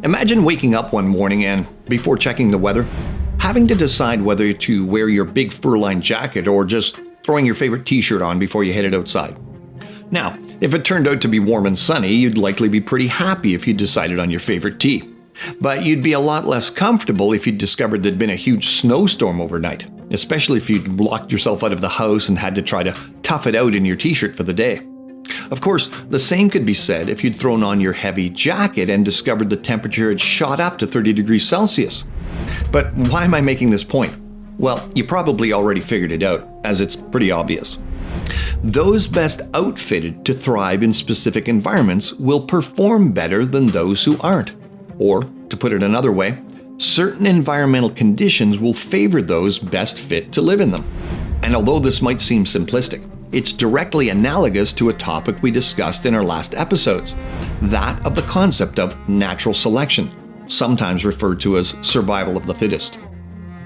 Imagine waking up one morning and, before checking the weather, having to decide whether to wear your big fur-lined jacket or just throwing your favorite t-shirt on before you headed outside. Now, if it turned out to be warm and sunny, you'd likely be pretty happy if you decided on your favorite tee. But you'd be a lot less comfortable if you'd discovered there'd been a huge snowstorm overnight, especially if you'd locked yourself out of the house and had to try to tough it out in your t-shirt for the day. Of course, the same could be said if you'd thrown on your heavy jacket and discovered the temperature had shot up to 30 degrees Celsius. But why am I making this point? Well, you probably already figured it out, as it's pretty obvious. Those best outfitted to thrive in specific environments will perform better than those who aren't. Or, to put it another way, certain environmental conditions will favor those best fit to live in them. And although this might seem simplistic, it's directly analogous to a topic we discussed in our last episodes, that of the concept of natural selection, sometimes referred to as survival of the fittest.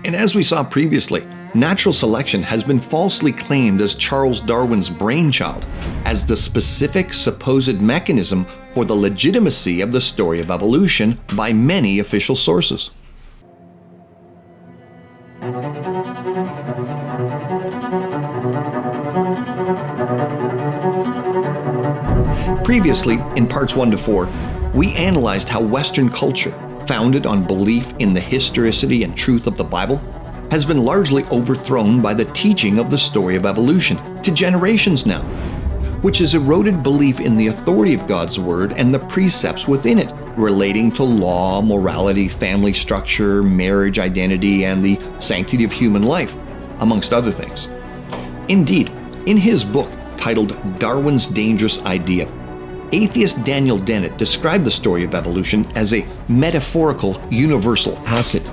And as we saw previously, natural selection has been falsely claimed as Charles Darwin's brainchild, as the specific supposed mechanism for the legitimacy of the story of evolution by many official sources. Previously, in parts 1 to 4, we analyzed how Western culture, founded on belief in the historicity and truth of the Bible, has been largely overthrown by the teaching of the story of evolution to generations now, which has eroded belief in the authority of God's Word and the precepts within it relating to law, morality, family structure, marriage identity, and the sanctity of human life, amongst other things. Indeed, in his book titled Darwin's Dangerous Idea, atheist Daniel Dennett described the story of evolution as a metaphorical universal acid.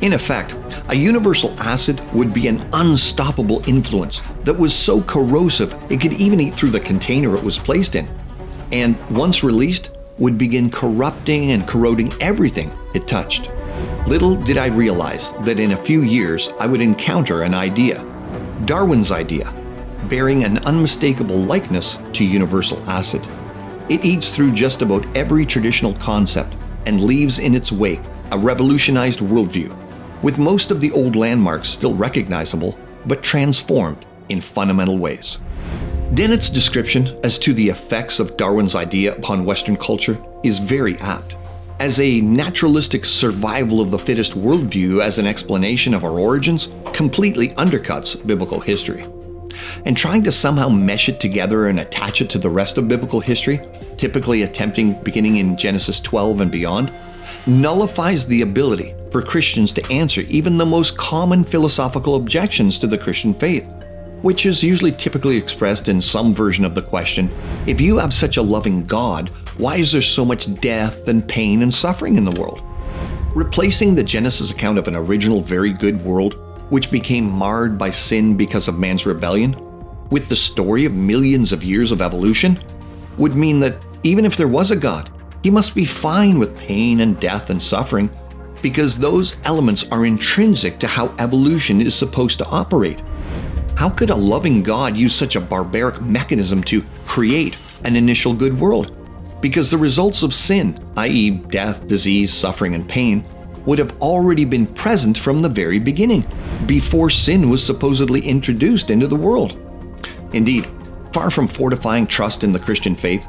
In effect, a universal acid would be an unstoppable influence that was so corrosive it could even eat through the container it was placed in, and once released, would begin corrupting and corroding everything it touched. Little did I realize that in a few years I would encounter an idea, Darwin's idea, bearing an unmistakable likeness to universal acid. It eats through just about every traditional concept and leaves in its wake a revolutionized worldview, with most of the old landmarks still recognizable, but transformed in fundamental ways. Dennett's description as to the effects of Darwin's idea upon Western culture is very apt, as a naturalistic survival of the fittest worldview as an explanation of our origins completely undercuts biblical history. And trying to somehow mesh it together and attach it to the rest of biblical history, typically attempting beginning in Genesis 12 and beyond, nullifies the ability for Christians to answer even the most common philosophical objections to the Christian faith, which is usually typically expressed in some version of the question, if you have such a loving God, why is there so much death and pain and suffering in the world? Replacing the Genesis account of an original very good world, which became marred by sin because of man's rebellion, with the story of millions of years of evolution, would mean that even if there was a God, he must be fine with pain and death and suffering, because those elements are intrinsic to how evolution is supposed to operate. How could a loving God use such a barbaric mechanism to create an initial good world? Because the results of sin, i.e. death, disease, suffering, and pain, would have already been present from the very beginning, before sin was supposedly introduced into the world. Indeed, far from fortifying trust in the Christian faith,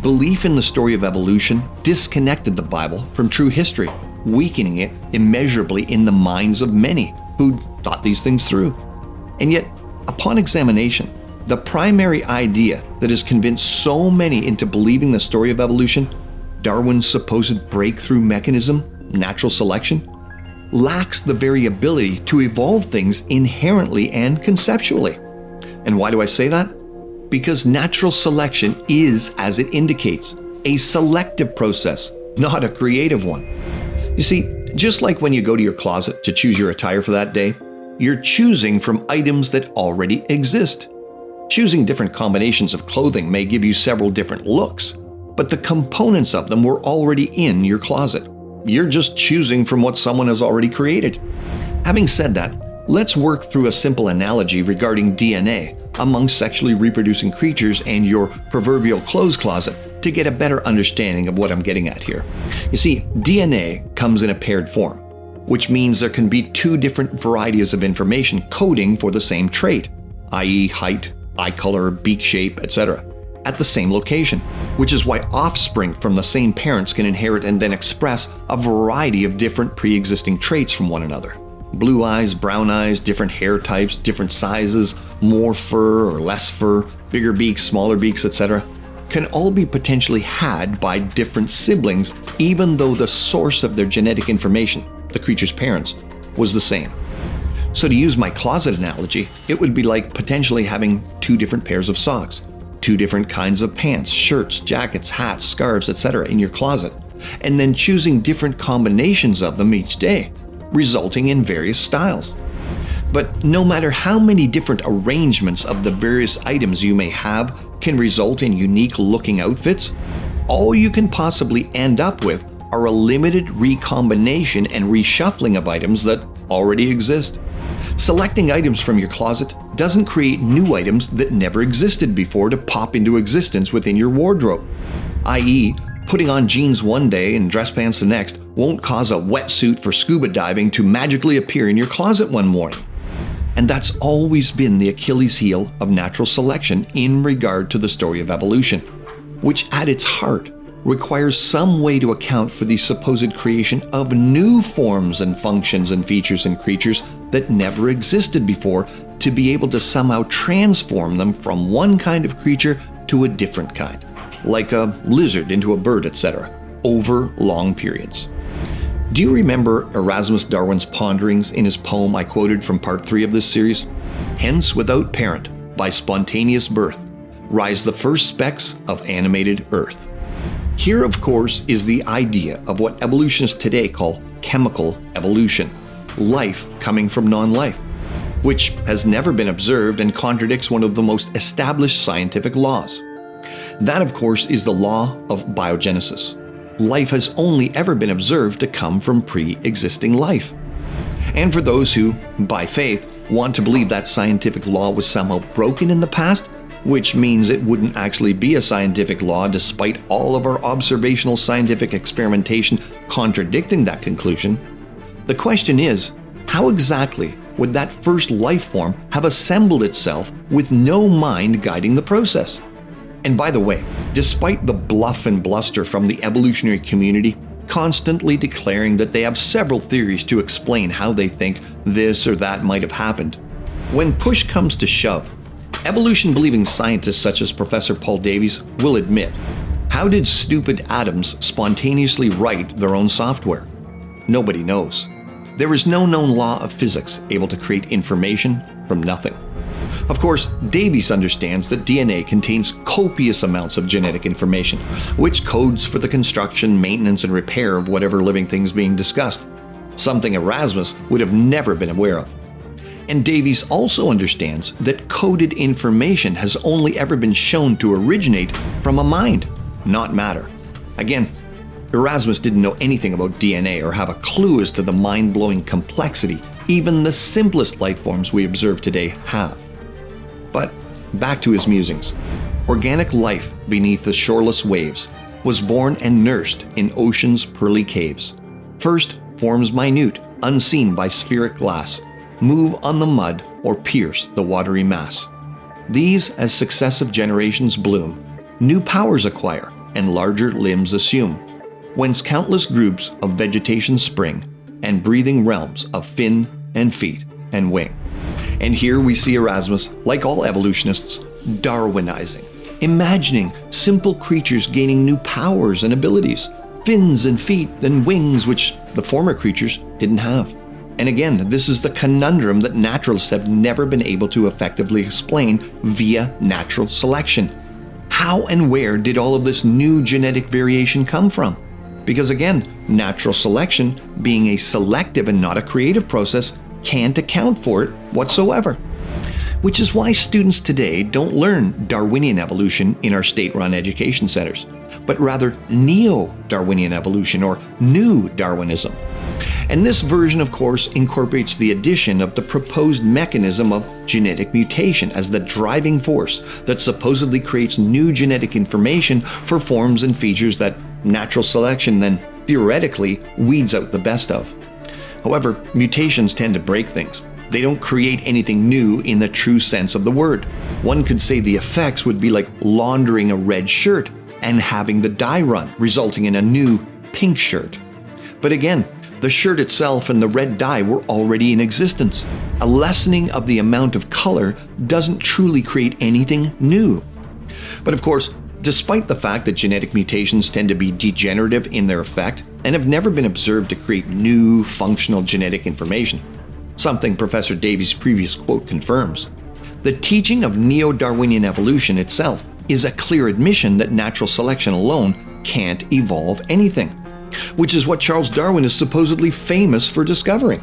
belief in the story of evolution disconnected the Bible from true history, weakening it immeasurably in the minds of many who thought these things through. And yet, upon examination, the primary idea that has convinced so many into believing the story of evolution, Darwin's supposed breakthrough mechanism, natural selection, lacks the very ability to evolve things inherently and conceptually. And why do I say that? Because natural selection is, as it indicates, a selective process, not a creative one. You see, just like when you go to your closet to choose your attire for that day, you're choosing from items that already exist. Choosing different combinations of clothing may give you several different looks, but the components of them were already in your closet. You're just choosing from what someone has already created. Having said that, let's work through a simple analogy regarding DNA among sexually reproducing creatures and your proverbial clothes closet to get a better understanding of what I'm getting at here. You see, DNA comes in a paired form, which means there can be two different varieties of information coding for the same trait, i.e. height, eye color, beak shape, etc., at the same location, which is why offspring from the same parents can inherit and then express a variety of different pre-existing traits from one another. Blue eyes, brown eyes, different hair types, different sizes, more fur or less fur, bigger beaks, smaller beaks, etc., can all be potentially had by different siblings, even though the source of their genetic information, the creature's parents, was the same. So to use my closet analogy, it would be like potentially having two different pairs of socks, two different kinds of pants, shirts, jackets, hats, scarves, etc. in your closet, and then choosing different combinations of them each day, resulting in various styles. But no matter how many different arrangements of the various items you may have can result in unique looking outfits, all you can possibly end up with are a limited recombination and reshuffling of items that already exist. Selecting items from your closet doesn't create new items that never existed before to pop into existence within your wardrobe. i.e., putting on jeans one day and dress pants the next won't cause a wetsuit for scuba diving to magically appear in your closet one morning. And that's always been the Achilles heel of natural selection in regard to the story of evolution, which at its heart requires some way to account for the supposed creation of new forms and functions and features and creatures that never existed before to be able to somehow transform them from one kind of creature to a different kind, like a lizard into a bird, etc., over long periods. Do you remember Erasmus Darwin's ponderings in his poem I quoted from part 3 of this series? Hence, without parent, by spontaneous birth, rise the first specks of animated earth. Here, of course, is the idea of what evolutionists today call chemical evolution, life coming from non-life, which has never been observed and contradicts one of the most established scientific laws. That, of course, is the law of biogenesis. Life has only ever been observed to come from pre-existing life. And for those who, by faith, want to believe that scientific law was somehow broken in the past, which means it wouldn't actually be a scientific law despite all of our observational scientific experimentation contradicting that conclusion, the question is, how exactly would that first life form have assembled itself with no mind guiding the process? And by the way, despite the bluff and bluster from the evolutionary community constantly declaring that they have several theories to explain how they think this or that might have happened, when push comes to shove, evolution-believing scientists such as Professor Paul Davies will admit, how did stupid atoms spontaneously write their own software? Nobody knows. There is no known law of physics able to create information from nothing. Of course, Davies understands that DNA contains copious amounts of genetic information, which codes for the construction, maintenance, and repair of whatever living things being discussed, something Erasmus would have never been aware of. And Davies also understands that coded information has only ever been shown to originate from a mind, not matter. Again, Erasmus didn't know anything about DNA or have a clue as to the mind-blowing complexity even the simplest life forms we observe today have. But back to his musings. Organic life beneath the shoreless waves was born and nursed in ocean's pearly caves. First, forms minute, unseen by spheric glass, move on the mud or pierce the watery mass. These, as successive generations bloom, new powers acquire and larger limbs assume, whence countless groups of vegetation spring and breathing realms of fin and feet and wing. And here we see Erasmus, like all evolutionists, Darwinizing, imagining simple creatures gaining new powers and abilities, fins and feet and wings which the former creatures didn't have. And again, this is the conundrum that naturalists have never been able to effectively explain via natural selection. How and where did all of this new genetic variation come from? Because again, natural selection, being a selective and not a creative process, can't account for it whatsoever. Which is why students today don't learn Darwinian evolution in our state-run education centers, but rather neo-Darwinian evolution or new Darwinism. And this version, of course, incorporates the addition of the proposed mechanism of genetic mutation as the driving force that supposedly creates new genetic information for forms and features that natural selection then theoretically weeds out the best of. However, mutations tend to break things. They don't create anything new in the true sense of the word. One could say the effects would be like laundering a red shirt and having the dye run, resulting in a new pink shirt. But again, the shirt itself and the red dye were already in existence. A lessening of the amount of color doesn't truly create anything new. But of course, despite the fact that genetic mutations tend to be degenerative in their effect and have never been observed to create new functional genetic information, something Professor Davies' previous quote confirms, the teaching of neo-Darwinian evolution itself is a clear admission that natural selection alone can't evolve anything, which is what Charles Darwin is supposedly famous for discovering.